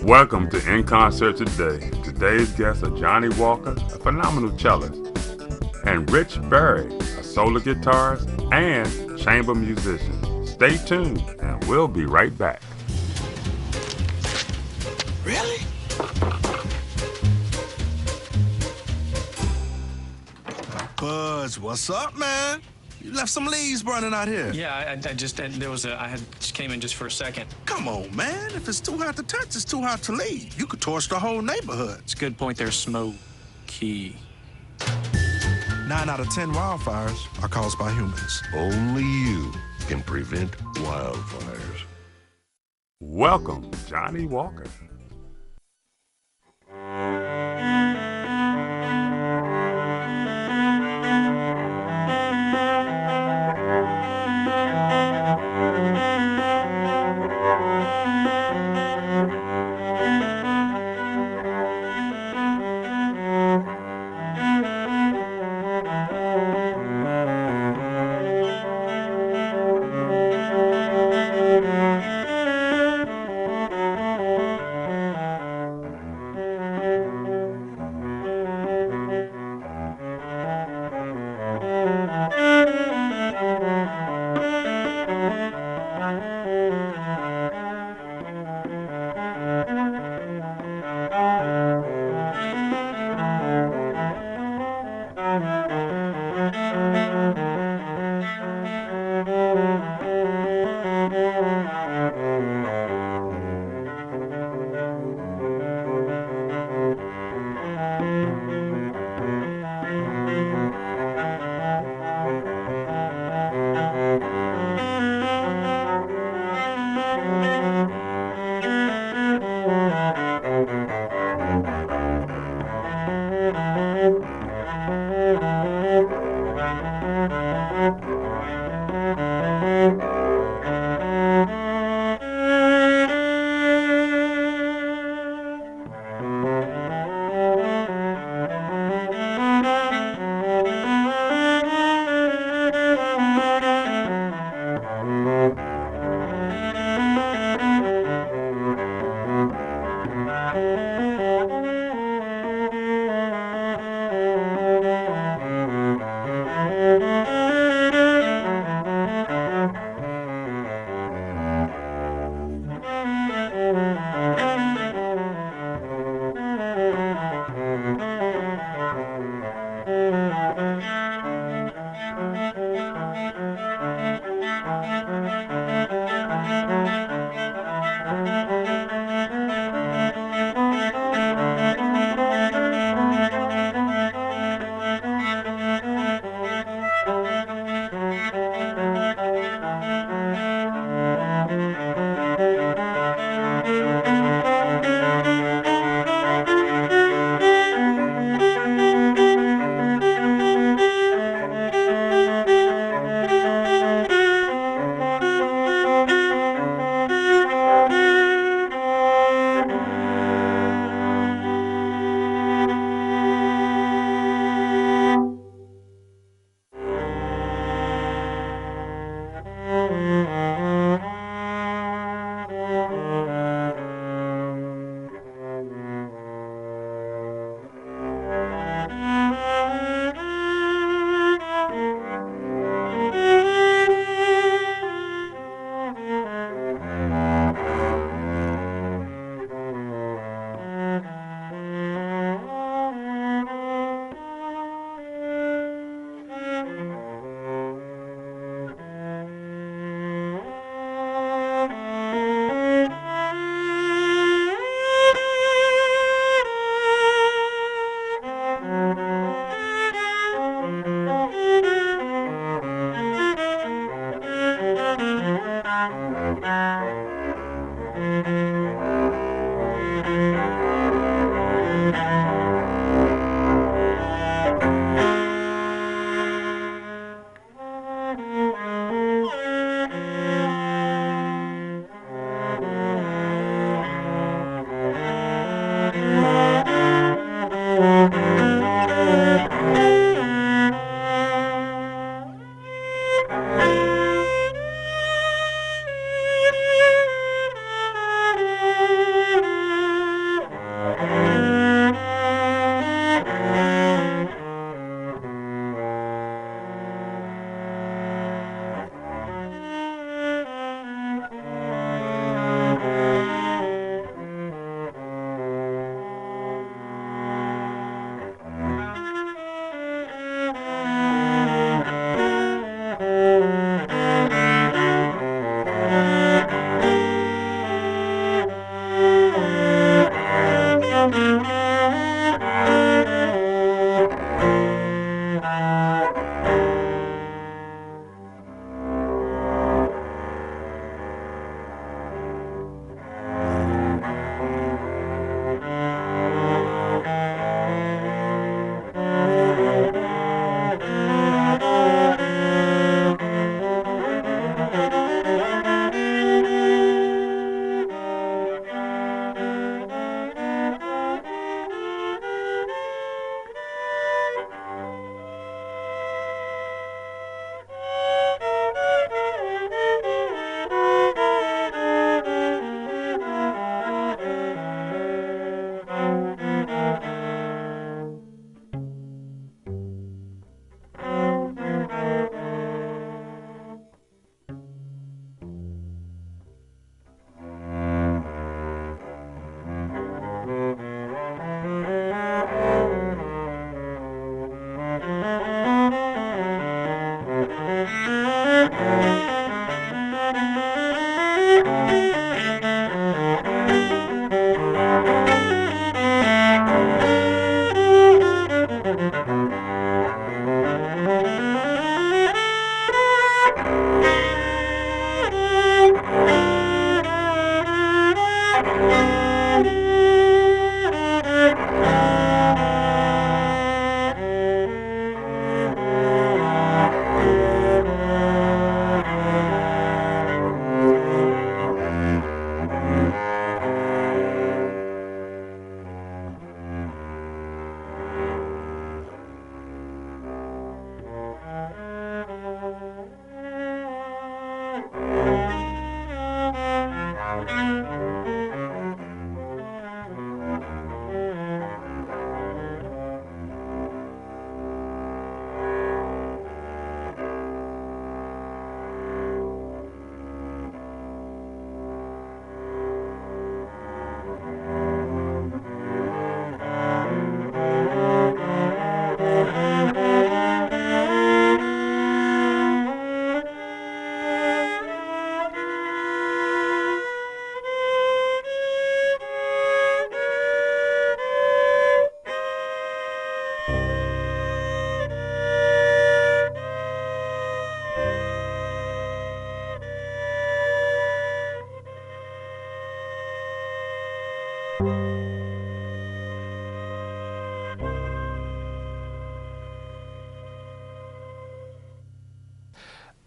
Welcome to In Concert Today. Today's guests are Johnny Walker, a phenomenal cellist, and Rich Berry, a solo guitarist and chamber musician. Stay tuned and we'll be right back. Really? Buzz, what's up, man? You left some leaves burning out here. Yeah, I just came in just for a second. Come on, man. If it's too hot to touch, it's too hot to leave. You could torch the whole neighborhood. It's a good point there, Smokey. 9 out of 10 wildfires are caused by humans. Only you can prevent wildfires. Welcome, Johnny Walker.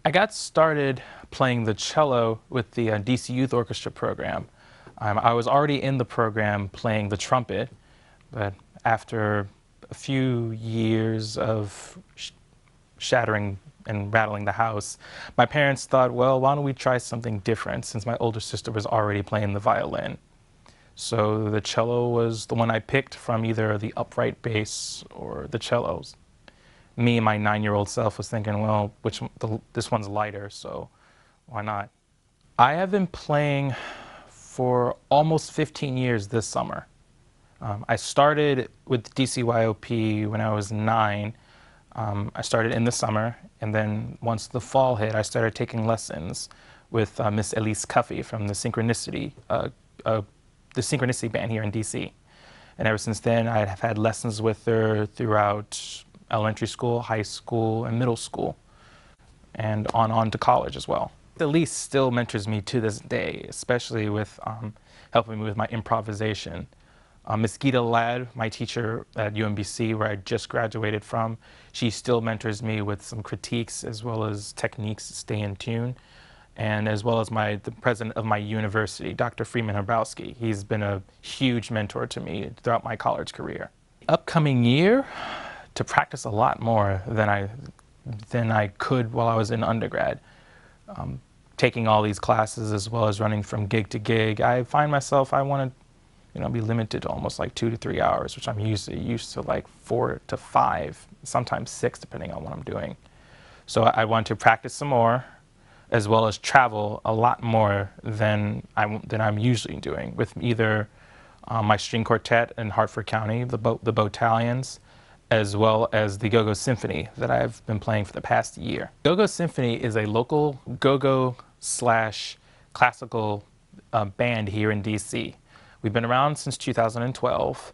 I got started playing the cello with the DC Youth Orchestra program. I was already in the program playing the trumpet, but after a few years of shattering and rattling the house, my parents thought, well, why don't we try something different, since my older sister was already playing the violin. So the cello was the one I picked from either the upright bass or the cellos. Me and my 9-year-old self was thinking, well, this one's lighter, so why not? I have been playing for almost 15 years this summer. I started with DCYOP when I was 9. I started in the summer, and then once the fall hit, I started taking lessons with Miss Elise Cuffey from the Synchronicity band here in DC. And ever since then, I have had lessons with her throughout elementary school, high school, and middle school, and on to college as well. Elise still mentors me to this day, especially with helping me with my improvisation. Miss Gita Ladd, my teacher at UMBC, where I just graduated from, she still mentors me with some critiques as well as techniques to stay in tune, and as well as the president of my university, Dr. Freeman Hrabowski. He's been a huge mentor to me throughout my college career. Upcoming year, to practice a lot more than I could while I was in undergrad. Taking all these classes as well as running from gig to gig, I find myself, I want to be limited to almost like 2 to 3 hours, which I'm used to like 4 to 5, sometimes 6, depending on what I'm doing. So I want to practice some more, as well as travel a lot more than I'm usually doing with either my string quartet in Hartford County, the Botalions, as well as the Go-Go Symphony that I've been playing for the past year. Go-Go Symphony is a local go-go/classical band here in DC. We've been around since 2012,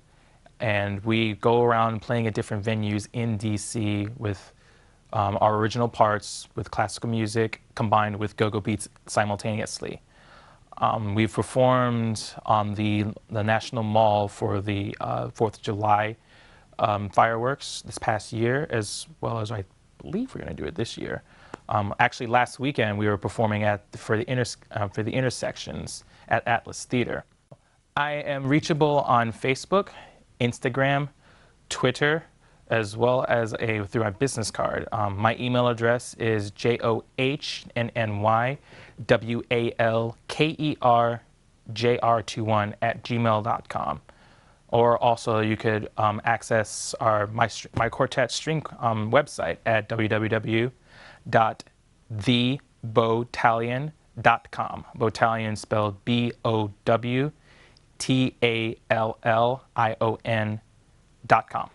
and we go around playing at different venues in DC with our original parts with classical music combined with go-go beats simultaneously. We've performed on the National Mall for the 4th of July fireworks this past year, as well as I believe we're going to do it this year. Actually, last weekend we were performing for the intersections at Atlas Theater. I am reachable on Facebook, Instagram, Twitter, as well as through my business card. My email address is johnnywalkerjr21@gmail.com. Or also you could access my quartet string website at www.thebowtallion.com. Bowtallion spelled BOWTALLION.com.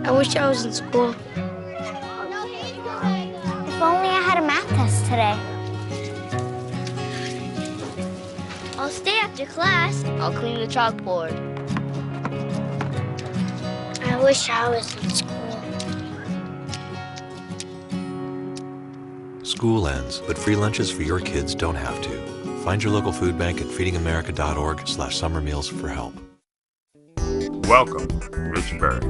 I wish I was in school. If only I had a math test today. I'll stay after class. I'll clean the chalkboard. I wish I was in school. School ends, but free lunches for your kids don't have to. Find your local food bank at feedingamerica.org/summer meals for help. Welcome, Rich Berry.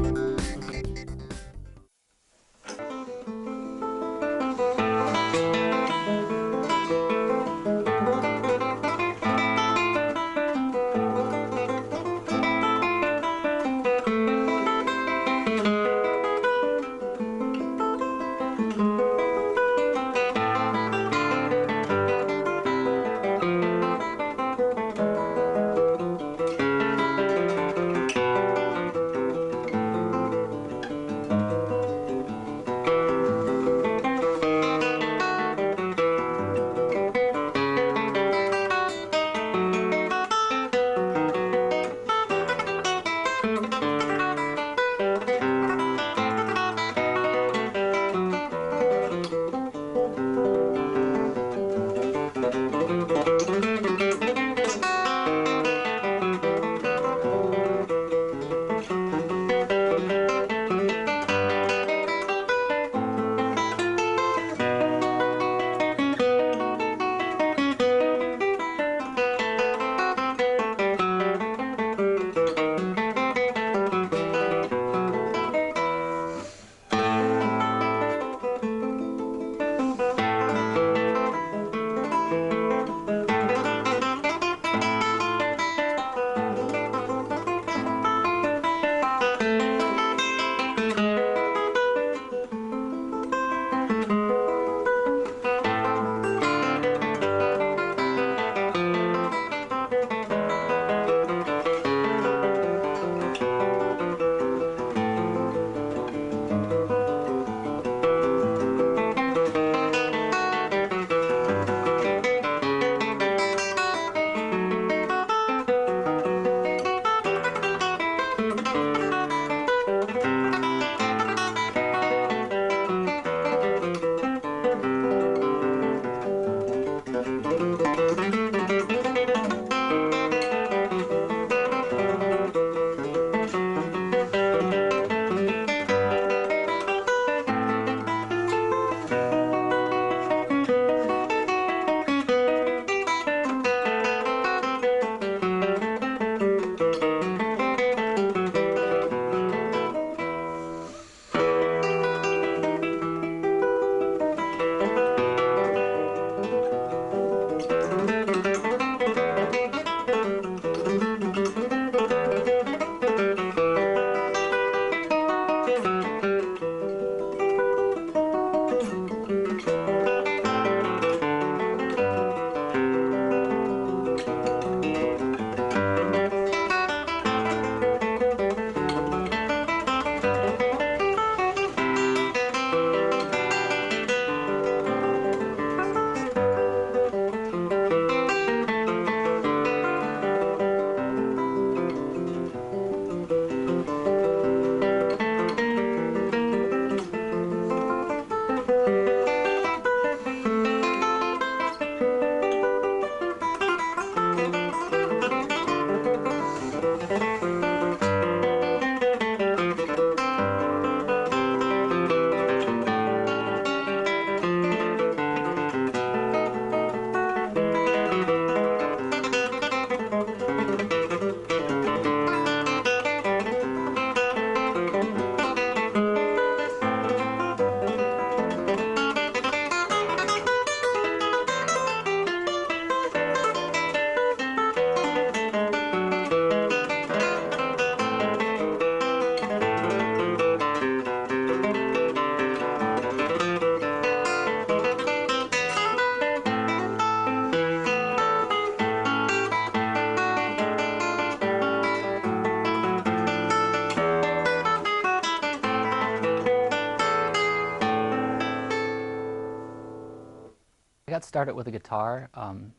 I got started with the guitar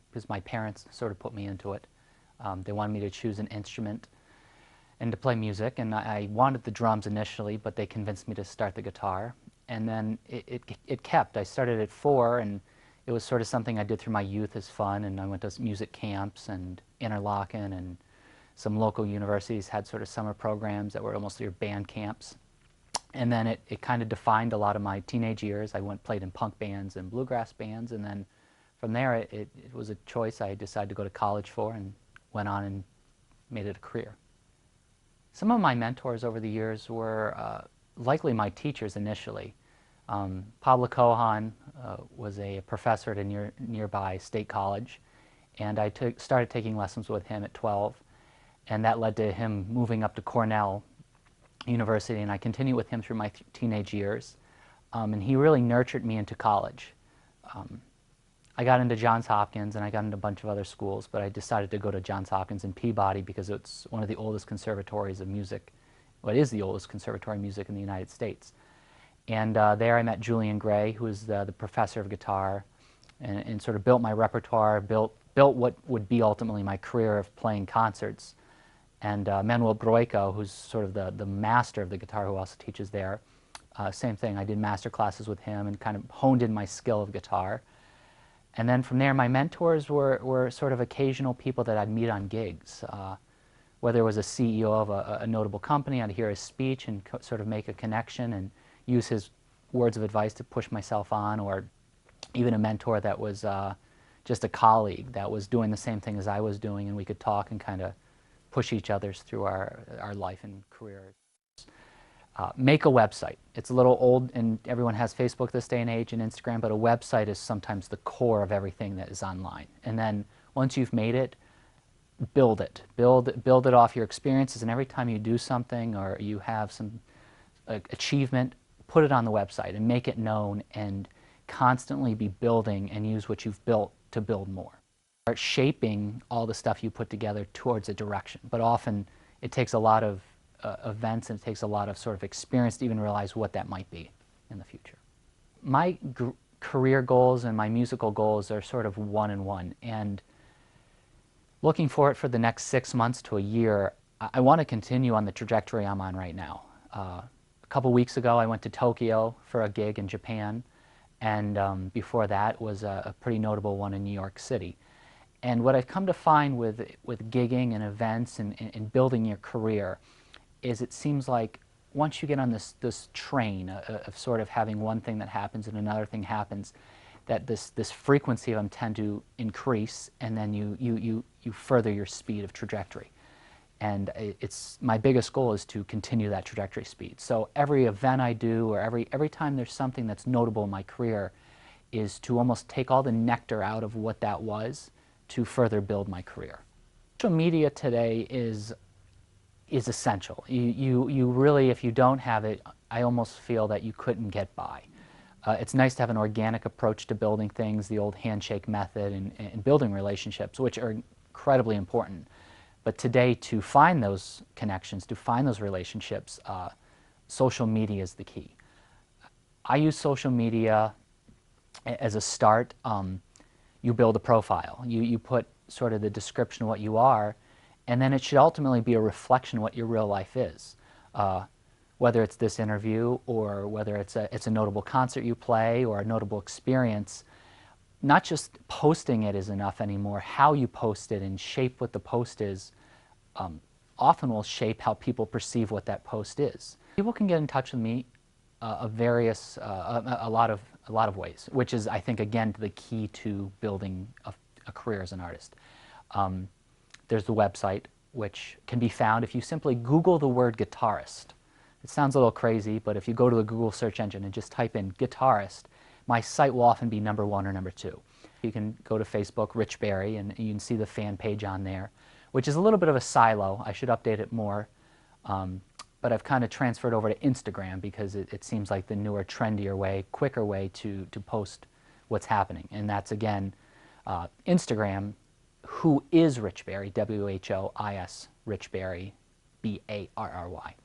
because my parents sort of put me into it. They wanted me to choose an instrument. and to play music. And I wanted the drums initially, but they convinced me to start the guitar. And then it kept. I started at 4, and it was sort of something I did through my youth as fun. And I went to music camps and Interlochen, and some local universities had sort of summer programs that were almost your band camps. And then it kind of defined a lot of my teenage years. I played in punk bands and bluegrass bands, and then from there it was a choice I decided to go to college for, and went on and made it a career. Some of my mentors over the years were likely my teachers initially. Pablo Cohan was a professor at a nearby state college, and I started taking lessons with him at 12, and that led to him moving up to Cornell University, and I continued with him through my teenage years, and he really nurtured me into college. I got into Johns Hopkins, and I got into a bunch of other schools, but I decided to go to Johns Hopkins in Peabody because it's one of the oldest conservatories of music. Well, it is the oldest conservatory of music in the United States. And there I met Julian Gray, who was the professor of guitar, and sort of built my repertoire, built what would be ultimately my career of playing concerts. And Manuel Broico, who's sort of the master of the guitar, who also teaches there. Same thing, I did master classes with him and kind of honed in my skill of guitar. And then from there, my mentors were sort of occasional people that I'd meet on gigs. Whether it was a CEO of a notable company, I'd hear his speech and sort of make a connection and use his words of advice to push myself on, or even a mentor that was just a colleague that was doing the same thing as I was doing, and we could talk and kind of push each other through our life and career. Make a website. It's a little old, and everyone has Facebook this day and age and Instagram, but a website is sometimes the core of everything that is online. And then once you've made it, build it. Build it off your experiences, and every time you do something or you have some achievement, put it on the website and make it known, and constantly be building and use what you've built to build more. Start shaping all the stuff you put together towards a direction, but often it takes a lot of events, and it takes a lot of sort of experience to even realize what that might be in the future. My career goals and my musical goals are sort of one and one, and looking for it for the next 6 months to a year, I want to continue on the trajectory I'm on right now. A couple weeks ago I went to Tokyo for a gig in Japan, and before that was a pretty notable one in New York City. And what I've come to find with gigging and events and building your career is it seems like once you get on this train of sort of having one thing that happens and another thing happens, that this frequency of them tend to increase, and then you further your speed of trajectory. And my biggest goal is to continue that trajectory speed. So every event I do, or every time there's something that's notable in my career, is to almost take all the nectar out of what that was to further build my career. Social media today is essential. You really, if you don't have it, I almost feel that you couldn't get by. It's nice to have an organic approach to building things, the old handshake method, and building relationships, which are incredibly important. But today, to find those connections, to find those relationships, social media is the key. I use social media as a start. You build a profile. You put sort of the description of what you are, and then it should ultimately be a reflection of what your real life is. Whether it's this interview, or whether it's a notable concert you play, or a notable experience, not just posting it is enough anymore. How you post it and shape what the post is often will shape how people perceive what that post is. People can get in touch with me a lot of ways, which is, I think, again, the key to building a career as an artist. There's the website, which can be found if you simply Google the word guitarist. It sounds a little crazy, but if you go to the Google search engine and just type in guitarist, my site will often be #1 or #2. You can go to Facebook, Rich Berry, and you can see the fan page on there, which is a little bit of a silo. I should update it more. But I've kind of transferred over to Instagram because it seems like the newer, trendier way, quicker way to post what's happening. And that's, again, Instagram, who is Rich Berry, WHOIS, Rich Berry, BARRY.